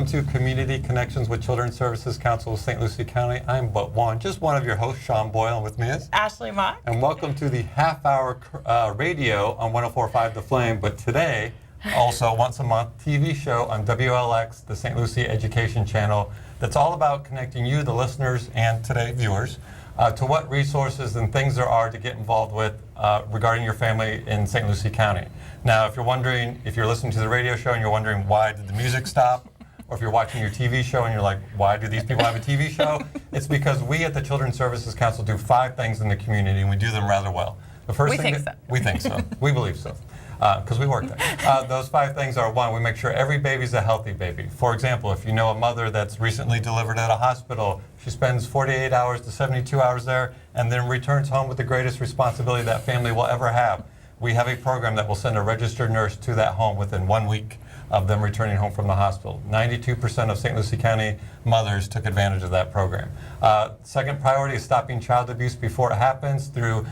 Welcome to Community Connections with Children's Services Council of St. Lucie County. I'm just one of your hosts, Sean Boyle, and with me is Ashley Mock. And welcome to the half-hour radio on 104.5 The Flame, but today, also once a month, TV show on WLX, the St. Lucie Education Channel, that's all about connecting you, the listeners, and today viewers, to what resources and things there are to get involved with regarding your family in St. Lucie County. Now, if you're wondering, if you're listening to the radio show and you're wondering why did the music stop, or if you're watching your TV show and you're like, why do these people have a TV show? It's because we at the Children's Services Council do 5 things in the community, and we do them rather well. The first We thing think so. We think so. We believe so. Because we work there. Those 5 things are: 1, we make sure every baby's a healthy baby. For example, if you know a mother that's recently delivered at a hospital, she spends 48 hours to 72 hours there and then returns home with the greatest responsibility that family will ever have. We have a program that will send a registered nurse to that home within 1 week of them returning home from the hospital. 92% of St. Lucie County mothers took advantage of that program. Second priority is stopping child abuse before it happens through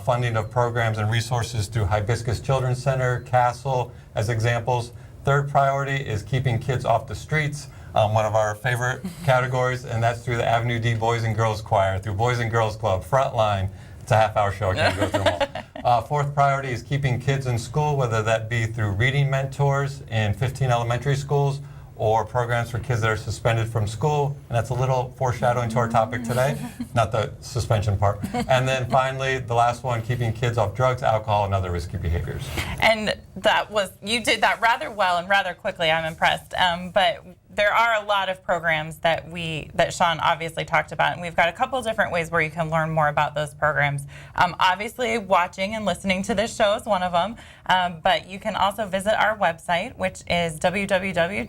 funding of programs and resources through Hibiscus Children's Center, Castle, as examples. Third priority is keeping kids off the streets, one of our favorite categories, and that's through the Avenue D Boys and Girls Choir, through Boys and Girls Club, Frontline. It's a half-hour show, I can't go through them all. Fourth priority is keeping kids in school, whether that be through reading mentors in 15 elementary schools or programs for kids that are suspended from school. And that's a little foreshadowing to our topic today, not the suspension part. And then finally, the last one, keeping kids off drugs, alcohol, and other risky behaviors. And you did that rather well and rather quickly. I'm impressed. But there are a lot of programs that Sean obviously talked about, and we've got a couple different ways where you can learn more about those programs. Obviously, watching and listening to this show is one of them, but you can also visit our website, which is www.cscslc.org.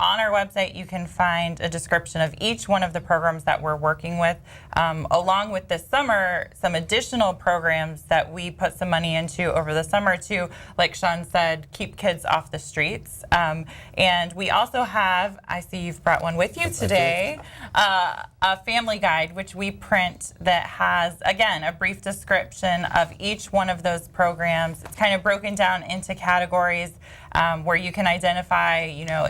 On our website, you can find a description of each one of the programs that we're working with, along with this summer, some additional programs that we put some money into over the summer to, like Sean said, keep kids off the streets. And we also have, I see you've brought one with you today, a family guide, which we print that has, again, a brief description of each one of those programs. It's kind of broken down into categories where you can identify,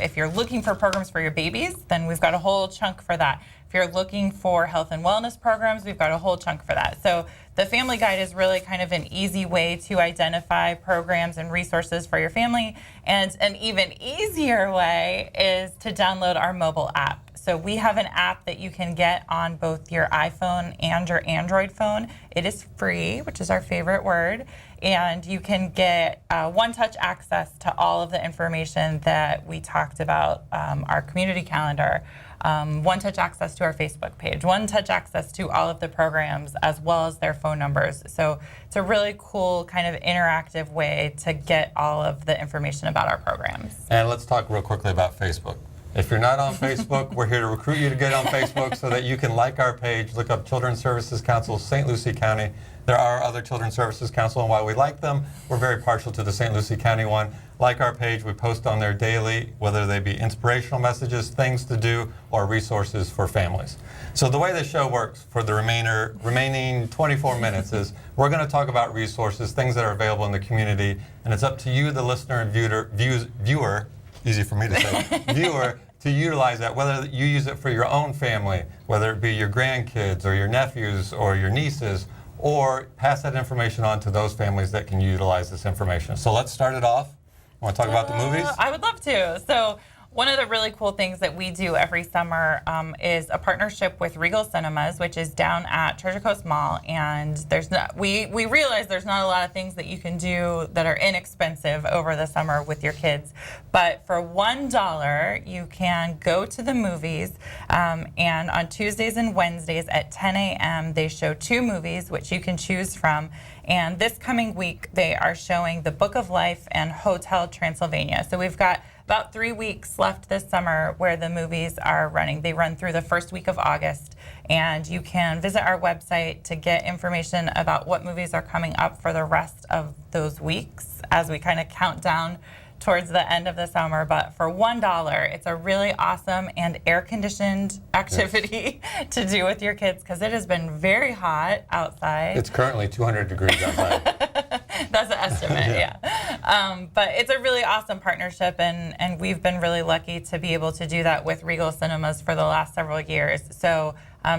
if you're looking for programs for your babies, then we've got a whole chunk for that. If you're looking for health and wellness programs, we've got a whole chunk for that. So the Family Guide is really kind of an easy way to identify programs and resources for your family. And an even easier way is to download our mobile app. So we have an app that you can get on both your iPhone and your Android phone. It is free, which is our favorite word. And you can get one-touch access to all of the information that we talked about, our community calendar, one-touch access to our Facebook page, one-touch access to all of the programs, as well as their phone numbers. So it's a really cool kind of interactive way to get all of the information about our programs. And let's talk real quickly about Facebook. If you're not on Facebook, we're here to recruit you to get on Facebook so that you can like our page, look up Children's Services Council, St. Lucie County. There are other Children's Services Council, and while we like them, we're very partial to the St. Lucie County one. Like our page, we post on there daily, whether they be inspirational messages, things to do, or resources for families. So the way the show works for the remaining 24 minutes is we're going to talk about resources, things that are available in the community, and it's up to you, the listener and viewer, easy for me to say, viewer, to utilize that, whether you use it for your own family, whether it be your grandkids or your nephews or your nieces, or pass that information on to those families that can utilize this information. So let's start it off. Want to talk about the movies? I would love to. So one of the really cool things that we do every summer is a partnership with Regal Cinemas, which is down at Treasure Coast Mall. And we realize there's not a lot of things that you can do that are inexpensive over the summer with your kids. But for $1, you can go to the movies. And on Tuesdays and Wednesdays at 10 a.m., they show 2 movies, which you can choose from. And this coming week, they are showing The Book of Life and Hotel Transylvania. So we've got about 3 weeks left this summer where the movies are running. They run through the first week of August, and you can visit our website to get information about what movies are coming up for the rest of those weeks as we kind of count down towards the end of the summer. But for $1, it's a really awesome and air-conditioned activity to do with your kids because it has been very hot outside. It's currently 200 degrees outside. That's an estimate, yeah. But it's a really awesome partnership, and we've been really lucky to be able to do that with Regal Cinemas for the last several years. So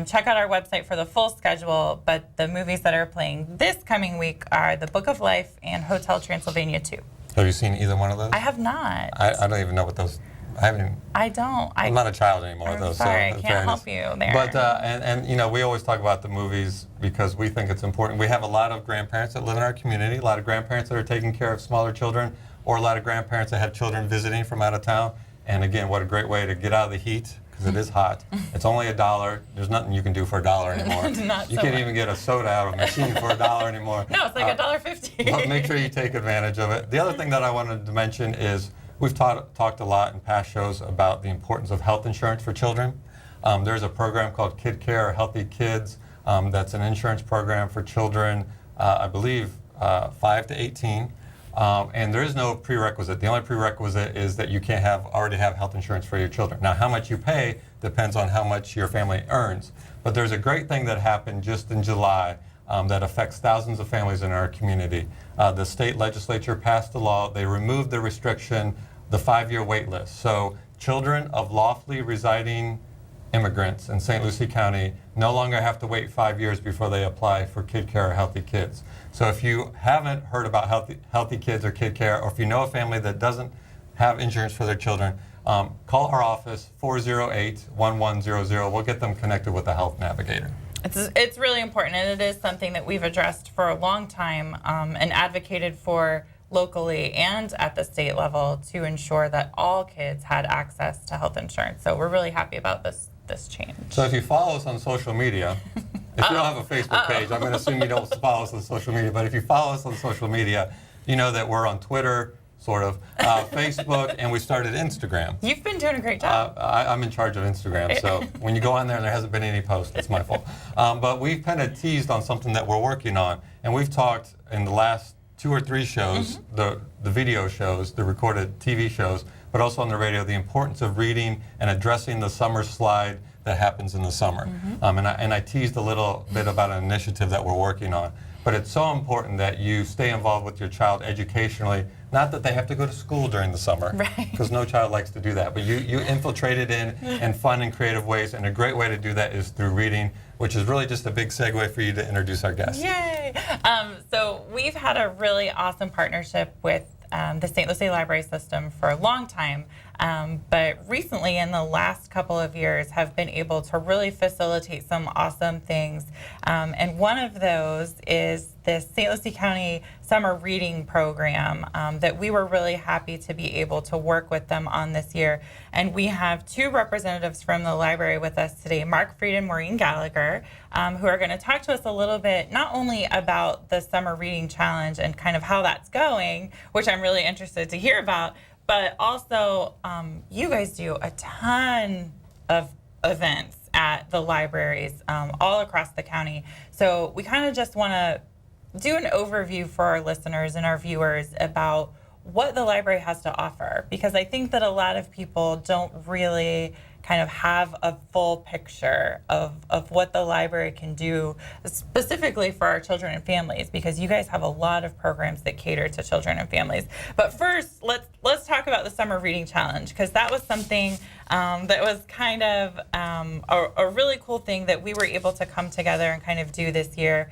check out our website for the full schedule, but the movies that are playing this coming week are The Book of Life and Hotel Transylvania 2. Have you seen either one of those? I have not. I don't even know what those. I haven't even. I don't. I'm not a child anymore, I'm though. sorry, so I can't help you there. But and you know, we always talk about the movies because we think it's important. We have a lot of grandparents that live in our community, a lot of grandparents that are taking care of smaller children, or a lot of grandparents that have children visiting from out of town. And again, what a great way to get out of the heat because it is hot. It's only $1. There's nothing you can do for $1 anymore. You can't even get a soda out of a machine for $1 anymore. No, it's like $1.50. But make sure you take advantage of it. The other thing that I wanted to mention is we've talked a lot in past shows about the importance of health insurance for children. There's a program called Kid Care or Healthy Kids. That's an insurance program for children, I believe, 5 to 18. And there is no prerequisite. The only prerequisite is that you can't already have health insurance for your children. Now, how much you pay depends on how much your family earns. But there's a great thing that happened just in July that affects thousands of families in our community. The state legislature passed a law. They removed the restriction, the 5-year wait list. So children of lawfully residing immigrants in St. Lucie County no longer have to wait 5 years before they apply for Kid Care or Healthy Kids. So if you haven't heard about Healthy Kids or Kid Care, or if you know a family that doesn't have insurance for their children, call our office, 408-1100. We'll get them connected with a health navigator. It's really important, and it is something that we've addressed for a long time and advocated for locally and at the state level to ensure that all kids had access to health insurance. So we're really happy about this change. So if you follow us on social media, if you don't have a Facebook page, I'm going to assume you don't follow us on social media, but if you follow us on social media, you know that we're on Twitter, sort of, Facebook, and we started Instagram. You've been doing a great job. I'm in charge of Instagram, so when you go on there and there hasn't been any posts, it's my fault. But we've kind of teased on something that we're working on, and we've talked in the last 2 or 3 shows, the video shows, the recorded TV shows, but also on the radio, the importance of reading and addressing the summer slide that happens in the summer. And I teased a little bit about an initiative that we're working on. But it's so important that you stay involved with your child educationally, not that they have to go to school during the summer, because no child likes to do that, but you infiltrate it in fun and creative ways, and a great way to do that is through reading, which is really just a big segue for you to introduce our guest. Yay! So we've had a really awesome partnership with the St. Lucie Library System for a long time, but recently in the last couple of years have been able to really facilitate some awesome things. And one of those is this St. Lucie County Summer Reading Program that we were really happy to be able to work with them on this year. And we have 2 representatives from the library with us today, Mark Fried and Maureen Gallagher, who are going to talk to us a little bit not only about the Summer Reading Challenge and kind of how that's going, which I'm really interested to hear about, but also you guys do a ton of events at the libraries all across the county. So we kind of just want to do an overview for our listeners and our viewers about what the library has to offer, because I think that a lot of people don't really kind of have a full picture of what the library can do specifically for our children and families, because you guys have a lot of programs that cater to children and families. But first, let's talk about the Summer Reading Challenge, because that was something that was kind of a really cool thing that we were able to come together and kind of do this year,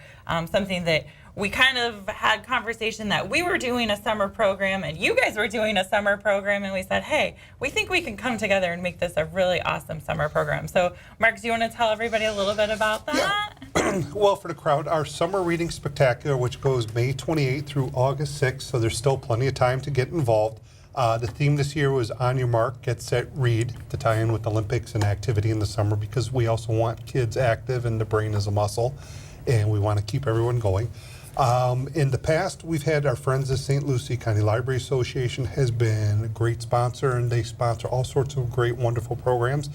something that we kind of had conversation that we were doing a summer program and you guys were doing a summer program, and we said, hey, we think we can come together and make this a really awesome summer program. So, Mark, do you want to tell everybody a little bit about that? Yeah. Well, for the crowd, our Summer Reading Spectacular, which goes May 28th through August 6th, so there's still plenty of time to get involved. The theme this year was On Your Mark, Get Set, Read, to tie in with Olympics and activity in the summer, because we also want kids active and the brain is a muscle, and we want to keep everyone going. In the past, we've had our friends at St. Lucie County Library Association has been a great sponsor, and they sponsor all sorts of great, wonderful programs.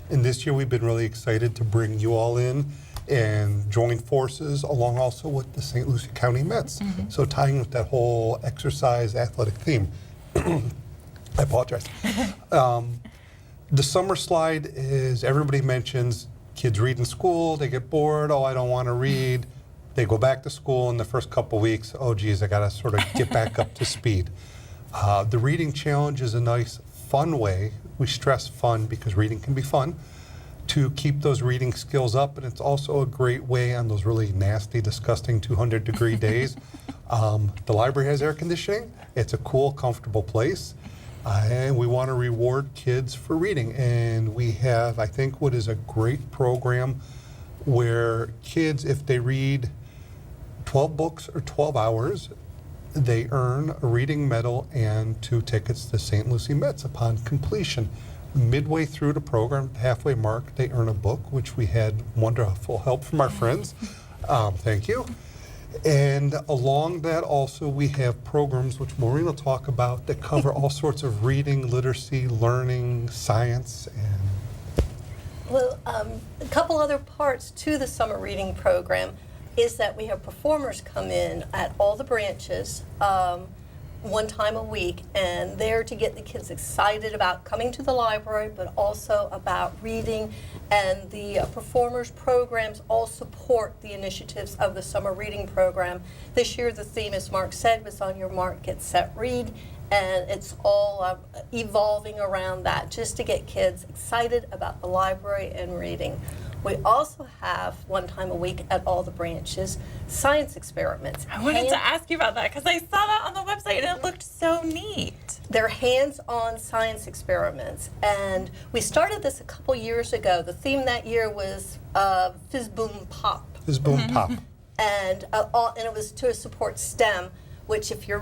And this year, we've been really excited to bring you all in and join forces along also with the St. Lucie County Mets. So tying with that whole exercise athletic theme. I apologize. The summer slide is, everybody mentions kids read in school, they get bored, oh, I don't want to read. They go back to school in the first couple weeks, oh, geez, I got to sort of get back up to speed. The reading challenge is a nice, fun way, we stress fun because reading can be fun, to keep those reading skills up, and it's also a great way on those really nasty, disgusting 200-degree days. The library has air conditioning. It's a cool, comfortable place. And we want to reward kids for reading. And we have, I think, what is a great program where kids, if they read 12 books or 12 hours, they earn a reading medal and 2 tickets to St. Lucie Mets upon completion. Midway through the program, halfway mark, they earn a book, which we had wonderful help from our friends. Thank you. And along that also we have programs, which Maureen will talk about, that cover all sorts of reading, literacy, learning, science, and Well, a couple other parts to the summer reading program is that we have performers come in at all the branches one time a week, and they're to get the kids excited about coming to the library, but also about reading. And the performers programs all support the initiatives of the summer reading program. This year the theme, as Mark said, was On Your Mark, Get Set, Read. And it's all evolving around that, just to get kids excited about the library and reading. We also have one time a week at all the branches, science experiments. I wanted to ask you about that because I saw that on the website and it looked so neat. They're hands-on science experiments. And we started this a couple years ago. The theme that year was Fizz Boom Pop. Fizz Boom Pop. And it was to support STEM, which if your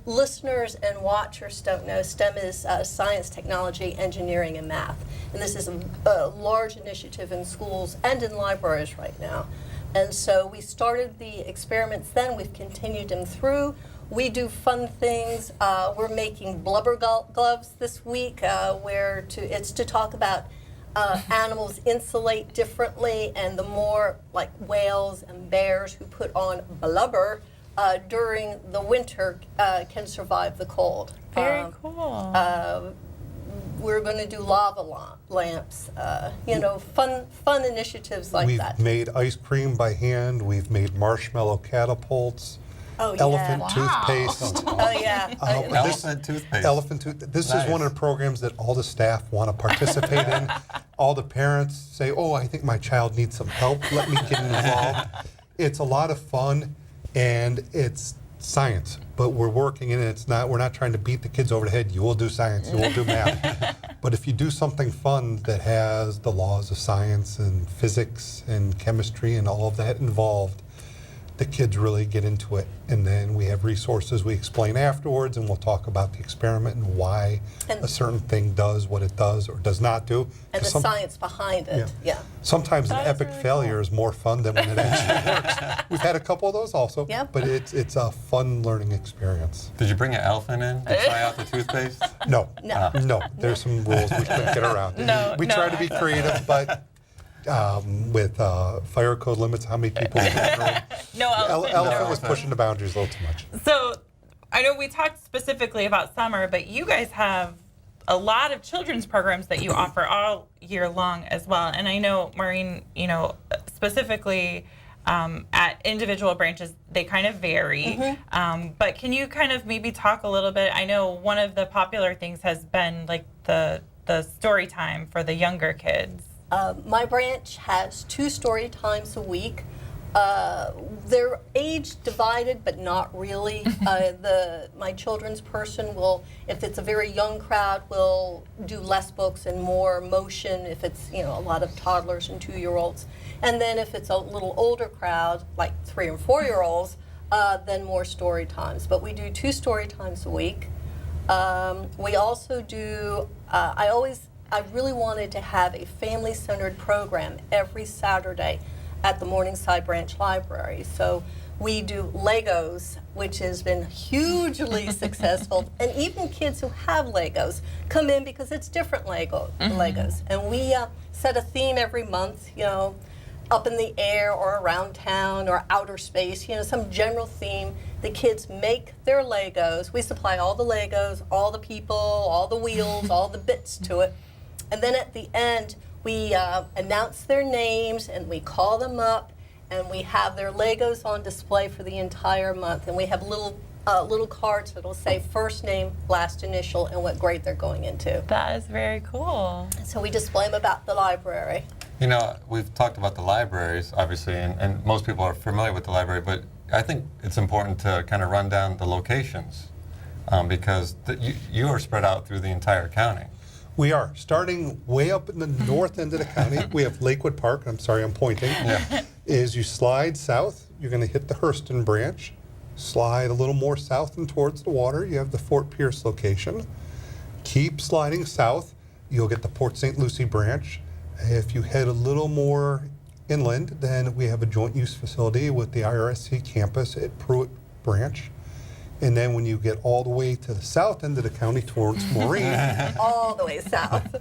listeners and watchers don't know, STEM is science, technology, engineering, and math. And this is a large initiative in schools and in libraries right now. And so we started the experiments then. We've continued them through. We do fun things. We're making blubber gloves this week, it's to talk about animals insulate differently, and the more like whales and bears who put on blubber during the winter can survive the cold. Very cool. We're going to do lava lamps, fun initiatives like that. We've made ice cream by hand. We've made marshmallow catapults. Oh, yeah. Elephant Wow. toothpaste. Oh, yeah. Elephant toothpaste. This Nice. is one of the programs that all the staff want to participate in. All the parents say, oh, I think my child needs some help. Let me get involved. It's a lot of fun, and it's science, but we're working in it. We're not trying to beat the kids over the head. You will do science, you will do math. But if you do something fun that has the laws of science and physics and chemistry and all of that involved, the kids really get into it. And then we have resources we explain afterwards, and we'll talk about the experiment and why a certain thing does what it does or does not do. And the science behind it, yeah. Sometimes an That is epic really failure cool. is more fun than when it actually works. We've had a couple of those also, Yep. but it's a fun learning experience. Did you bring an elephant in to try out the toothpaste? No, No. no, there's some rules we couldn't get around. We try to be creative, but with fire code limits, how many people in the room? No elephant. Elephant was pushing the boundaries a little too much. So I know we talked specifically about summer, but you guys have a lot of children's programs that you offer all year long as well. And I know, Maureen, specifically at individual branches, they kind of vary. But can you kind of maybe talk a little bit? I know one of the popular things has been like the story time for the younger kids. My branch has 2 story times a week. They're age divided, but not really. My children's person will, if it's a very young crowd, will do less books and more motion. If it's a lot of toddlers and 2-year-olds, and then if it's a little older crowd, like 3 and 4-year-olds, then more story times. But we do 2 story times a week. We also do. I really wanted to have a family-centered program every Saturday at the Morningside Branch Library. So we do Legos, which has been hugely successful. And even kids who have Legos come in because it's different Legos. And we set a theme every month, up in the air or around town or outer space, some general theme The kids make their Legos. We supply all the Legos, all the people, all the wheels, all the bits to it. And then at the end, we announce their names and we call them up and we have their Legos on display for the entire month. And we have little cards that'll say first name, last initial, and what grade they're going into. That is very cool. So we display them about the library. You know, we've talked about the libraries, obviously, and most people are familiar with the library, but I think it's important to kind of run down the locations because you are spread out through the entire county. We are. Starting way up in the north end of the county, we have Lakewood Park. I'm sorry, I'm pointing. Yeah. As you slide south, you're going to hit the Hurston branch. Slide a little more south and towards the water, you have the Fort Pierce location. Keep sliding south, you'll get the Port St. Lucie branch. If you head a little more inland, then we have a joint use facility with the IRSC campus at Pruitt branch. And then when you get all the way to the south end of the county towards Maureen. All the way south.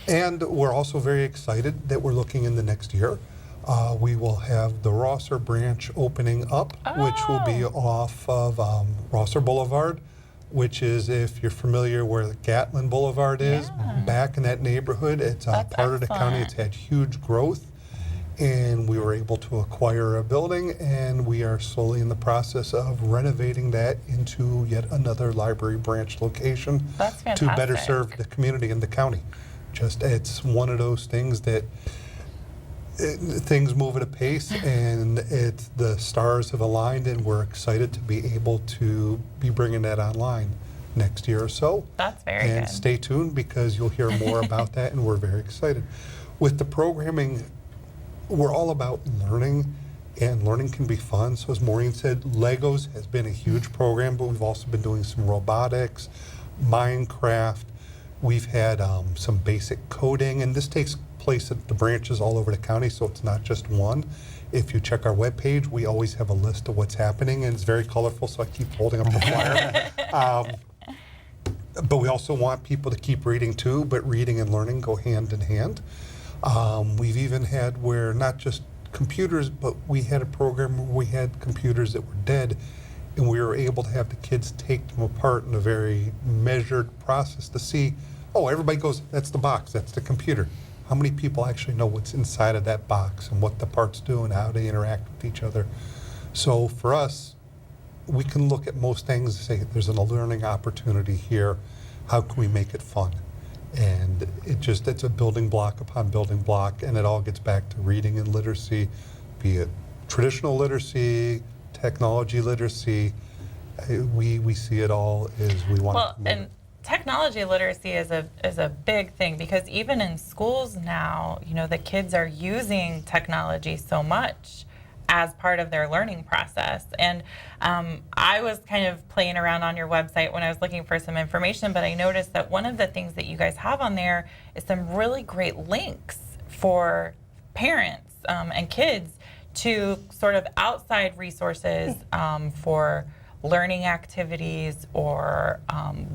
And we're also very excited that we're looking in the next year. We will have the Rosser branch opening up, which will be off of Rosser Boulevard, which is, if you're familiar where the Gatlin Boulevard is, back in that neighborhood. It's That's part of the county. It's had huge growth. And we were able to acquire a building, and we are slowly in the process of renovating that into yet another library branch location. That's to better fantastic. serve the community in the county. Just, it's one of those things that things move at a pace, and the stars have aligned, and we're excited to be able to be bringing that online next year or so. That's very And good. stay tuned because you'll hear more about that, and we're very excited. With the programming, we're all about learning, and learning can be fun. So as Maureen said, Legos has been a huge program, but we've also been doing some robotics, Minecraft. We've had some basic coding, and this takes place at the branches all over the county, so it's not just one. If you check our webpage, we always have a list of what's happening, and it's very colorful, so I keep holding up the flyer. But we also want people to keep reading too, but reading and learning go hand in hand. We've even had where not just computers, but we had a program where we had computers that were dead, and we were able to have the kids take them apart in a very measured process to see, oh, everybody goes, that's the box, that's the computer. How many people actually know what's inside of that box and what the parts do and how they interact with each other? So for us, we can look at most things and say, there's a learning opportunity here. How can we make it fun? And it's a building block upon building block, and it all gets back to reading and literacy, be it traditional literacy, technology literacy. We see it all as we want to promote it. Technology literacy is a big thing because even in schools now, you know, the kids are using technology so much as part of their learning process. And I was kind of playing around on your website when I was looking for some information, but I noticed that one of the things that you guys have on there is some really great links for parents and kids to sort of outside resources for learning activities or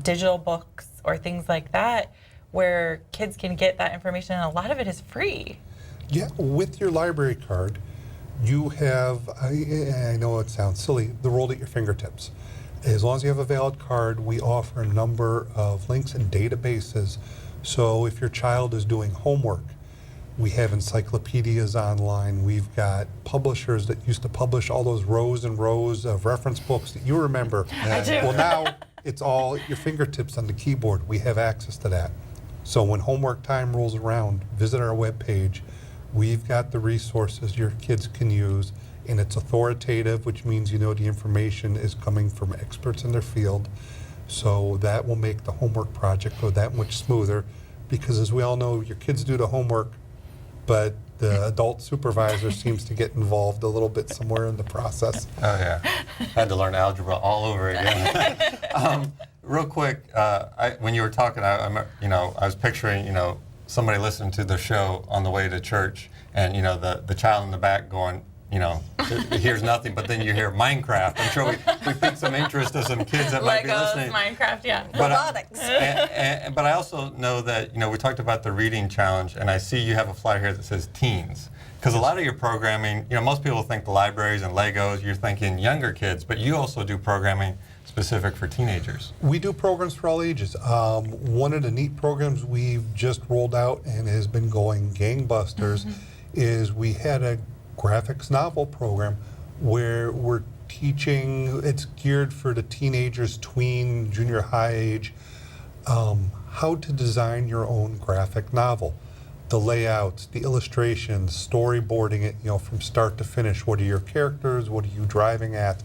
digital books or things like that, where kids can get that information, and a lot of it is free. Yeah, with your library card, you have, I know it sounds silly, the world at your fingertips. As long as you have a valid card, we offer a number of links and databases. So if your child is doing homework, we have encyclopedias online. We've got publishers that used to publish all those rows and rows of reference books that you remember. I do. Well, now it's all at your fingertips on the keyboard. We have access to that. So when homework time rolls around, visit our webpage. We've got the resources your kids can use, and it's authoritative, which means you know the information is coming from experts in their field. So that will make the homework project go that much smoother, because as we all know, your kids do the homework, but the adult supervisor seems to get involved a little bit somewhere in the process. Oh yeah, had to learn algebra all over again. Real quick, when you were talking, I was picturing, somebody listening to the show on the way to church, and the child in the back going, hears nothing, but then you hear Minecraft. I'm sure we piqued some interest of some kids that might be Legos, listening. Minecraft, yeah. Robotics. But I also know that, we talked about the reading challenge, and I see you have a flyer here that says teens. Because a lot of your programming, most people think the libraries and Legos, you're thinking younger kids, but you also do programming specific for teenagers. We do programs for all ages. One of the neat programs we've just rolled out and has been going gangbusters is we had a graphics novel program where we're teaching, it's geared for the teenagers, tween, junior high age, how to design your own graphic novel. The layouts, the illustrations, storyboarding it, from start to finish. What are your characters? What are you driving at?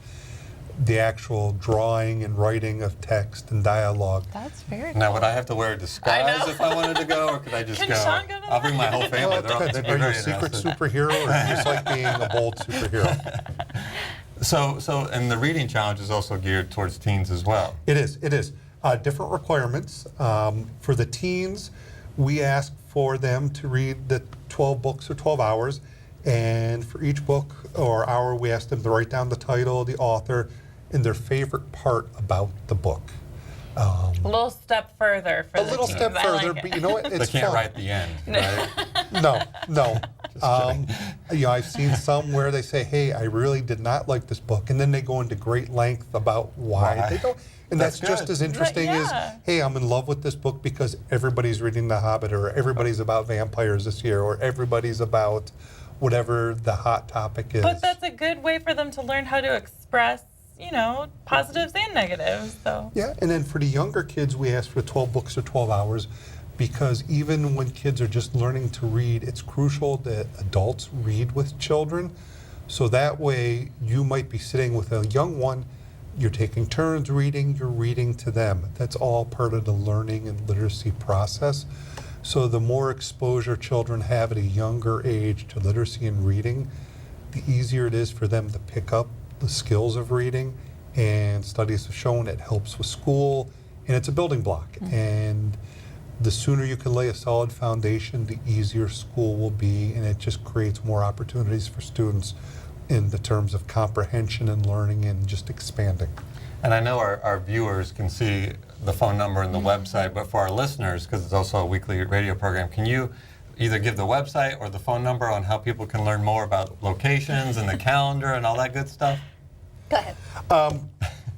The actual drawing and writing of text and dialogue. That's very cool. Now, would I have to wear a disguise if I wanted to go, or could I just Can go? Sean go to I'll bring my whole family. Well, it They're all- depends. they'd be Are you very a secret interested. superhero, or do you just like being a bold superhero? And the reading challenge is also geared towards teens as well. It is. Different requirements. For the teens, we ask for them to read the 12 books or 12 hours. And for each book or hour, we ask them to write down the title, the author, and their favorite part about the book. A little step further for A the little teens. step I further, like but it. you know what? It's They can't fun. write the end, right? No. I've seen some where they say, "Hey, I really did not like this book," and then they go into great length about why they don't. And that's That's just good. as interesting as, Yeah. "Hey, I'm in love with this book because everybody's reading The Hobbit, or everybody's about vampires this year, or everybody's about whatever the hot topic is." But that's a good way for them to learn how to express, positives and negatives. So Yeah, and then for the younger kids, we ask for 12 books or 12 hours, because even when kids are just learning to read, it's crucial that adults read with children. So that way, you might be sitting with a young one, you're taking turns reading, you're reading to them. That's all part of the learning and literacy process. So the more exposure children have at a younger age to literacy and reading, the easier it is for them to pick up the skills of reading. And studies have shown it helps with school, and it's a building block. And the sooner you can lay a solid foundation, the easier school will be, and it just creates more opportunities for students in the terms of comprehension and learning and just expanding. And I know our viewers can see the phone number and the website, but for our listeners, because it's also a weekly radio program, can you either give the website or the phone number on how people can learn more about locations and the calendar and all that good stuff? Go ahead.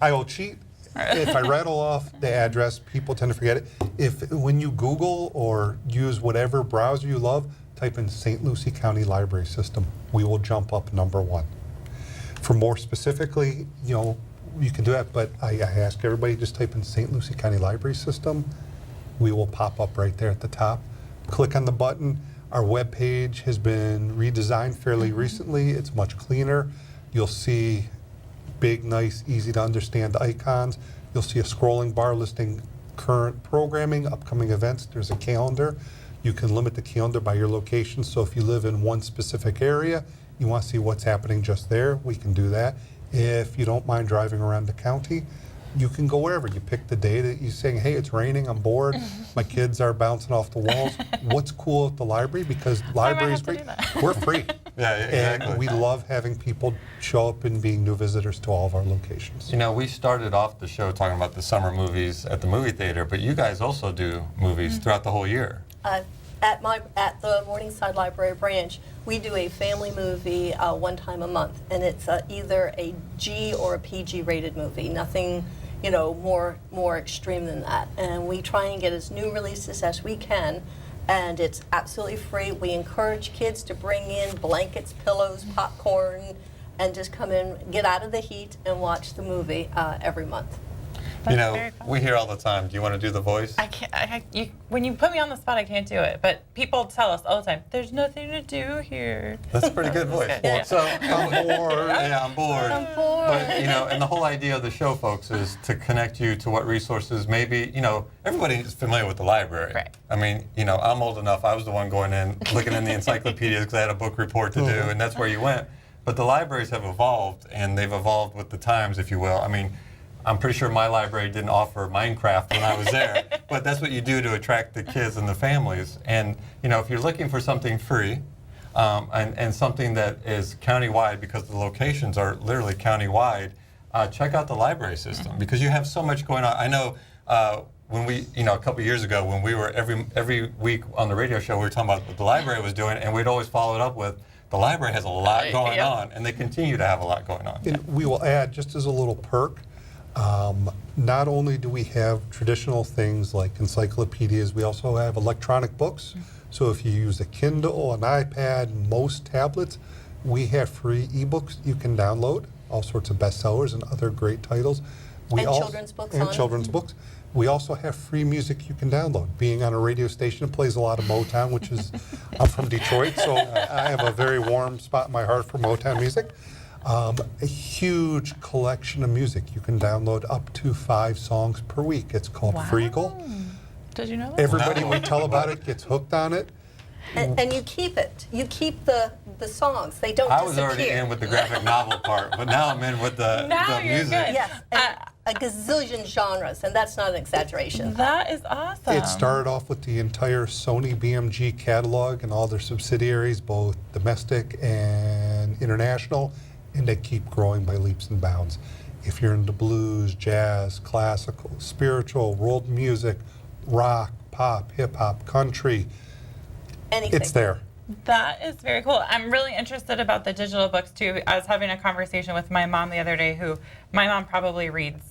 I will cheat. If I rattle off the address, people tend to forget it. When you Google or use whatever browser you love, type in St. Lucie County Library System. We will jump up #1. For more specifically, you can do that, but I ask everybody, just type in St. Lucie County Library System. We will pop up right there at the top. Click on the button. Our web page has been redesigned fairly recently. It's much cleaner. You'll see big, nice, easy to understand icons. You'll see a scrolling bar listing current programming, upcoming events. There's a calendar. You can limit the calendar by your location. So if you live in one specific area, you want to see what's happening just there, we can do that. If you don't mind driving around the county, you can go wherever. You pick the day that you're saying, hey, it's raining, I'm bored, my kids are bouncing off the walls. What's cool at the library? Because library is have to great. do that. We're free. Yeah, exactly. And we love having people show up and being new visitors to all of our locations. We started off the show talking about the summer movies at the movie theater, but you guys also do movies throughout the whole year. At the Morningside Library branch, we do a family movie one time a month, and it's either a G or a PG rated movie. Nothing, more extreme than that. And we try and get as new releases as we can, and it's absolutely free. We encourage kids to bring in blankets, pillows, popcorn, and just come in, get out of the heat, and watch the movie every month. That's very fun. We hear all the time, do you want to do the voice? I can't. When you put me on the spot, I can't do it. But people tell us all the time, "There's nothing to do here." That's a pretty good voice. good. Yeah. So I'm bored. Yeah, I'm bored. I'm bored. But and the whole idea of the show, folks, is to connect you to what resources maybe everybody is familiar with the library. Right. I mean, I'm old enough. I was the one going in, looking in the encyclopedias because I had a book report to do, and that's where you went. But the libraries have evolved, and they've evolved with the times, if you will. I mean, I'm pretty sure my library didn't offer Minecraft when I was there, but that's what you do to attract the kids and the families. And if you're looking for something free, and something that is countywide, because the locations are literally countywide, check out the library system, because you have so much going on. I know when we, a couple years ago, when we were every week on the radio show, we were talking about what the library was doing, and we'd always follow it up with, the library has a lot going on, and they continue to have a lot going on. And we will add, just as a little perk, not only do we have traditional things like encyclopedias, we also have electronic books. So if you use a Kindle, an iPad, most tablets, we have free ebooks you can download, all sorts of bestsellers and other great titles. And children's books on it. And children's books. We also have free music you can download. Being on a radio station that plays a lot of Motown, which is, I'm from Detroit, so I have a very warm spot in my heart for Motown music. A huge collection of music. You can download up to 5 songs per week. It's called Freegal. Did you know that? Everybody we tell about it gets hooked on it. And you keep it. You keep the songs. They don't I disappear. was already in with the graphic novel part, but now I'm in with the You're music. good. Yes, and a gazillion genres, and that's not an exaggeration. That is awesome. It started off with the entire Sony BMG catalog and all their subsidiaries, both domestic and international, and they keep growing by leaps and bounds. If you're into blues, jazz, classical, spiritual, world music, rock, pop, hip-hop, country, Anything. it's there. That is very cool. I'm really interested about the digital books too. I was having a conversation with my mom the other day, my mom probably reads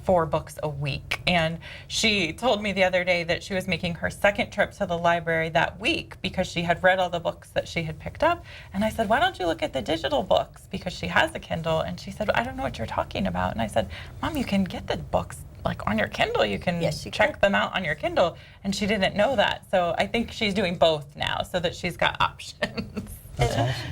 4 books a week. And she told me the other day that she was making her second trip to the library that week because she had read all the books that she had picked up. And I said, why don't you look at the digital books? Because she has a Kindle. And she said, I don't know what you're talking about. And I said, Mom, you can get the books like on your Kindle. You can check them out on your Kindle. And she didn't know that. So I think she's doing both now so that she's got options.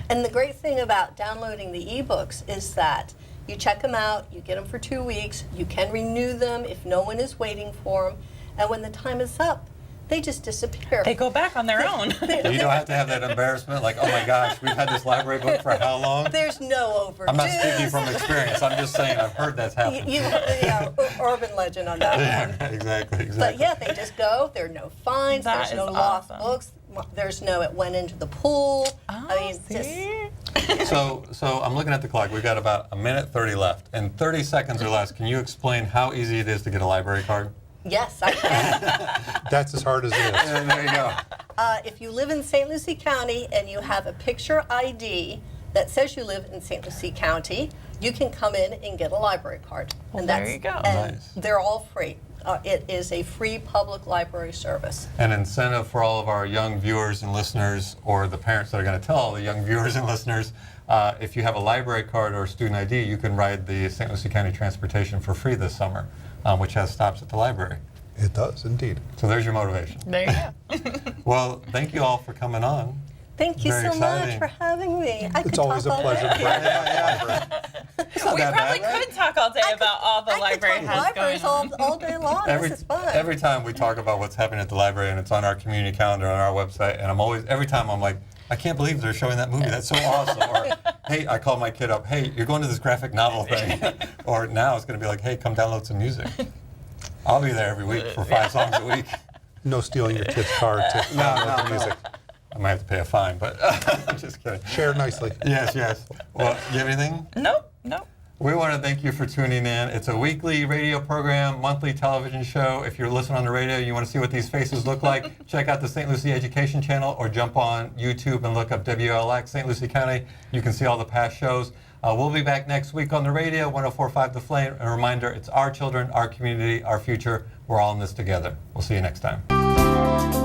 And the great thing about downloading the ebooks is that you check them out, you get them for 2 weeks, you can renew them if no one is waiting for them, and when the time is up, they just disappear. They go back on their own. You don't have to have that embarrassment, like, oh my gosh, we've had this library book for how long? There's no overdue. I'm not speaking from experience. I'm just saying I've heard that's happened. Urban legend on that one. Yeah, exactly. But yeah, they just go. There are no fines. That There's is no lost awesome. books. There's no it went into the pool. See? So I'm looking at the clock. We've got about 1:30 left. In 30 seconds or less, can you explain how easy it is to get a library card? Yes, I can. That's as hard as it is. And there you go. If you live in St. Lucie County and you have a picture ID that says you live in St. Lucie County, you can come in and get a library card. Well, there you go. And Nice. they're all free. It is a free public library service. An incentive for all of our young viewers and listeners, or the parents that are going to tell all the young viewers and listeners, if you have a library card or a student ID, you can ride the St. Lucie County Transportation for free this summer, which has stops at the library. It does, indeed. So there's your motivation. There you go. Well, thank you all for coming on. Thank you Very so much exciting. for having me. I could It's always a talk all pleasure day. to brag about the library. It's not We that probably bad, right? could talk all day about all the I library could talk has libraries going on. all day long. Every, This is fun. every time we talk about what's happening at the library, and it's on our community calendar on our website, and every time I'm like, I can't believe they're showing that movie. That's so awesome. Or, hey, I call my kid up, hey, you're going to this graphic novel thing. Or now it's going to be like, hey, come download some music. I'll be there every week for 5 songs a week. No stealing your kid's card to download the music. I might have to pay a fine, but I'm just kidding. Share nicely. Yes, yes. Well, you have anything? Nope. We want to thank you for tuning in. It's a weekly radio program, monthly television show. If you're listening on the radio, you want to see what these faces look like, check out the St. Lucie Education Channel or jump on YouTube and look up WLX St. Lucie County. You can see all the past shows. We'll be back next week on the radio, 104.5 The Flame. A reminder, it's our children, our community, our future. We're all in this together. We'll see you next time.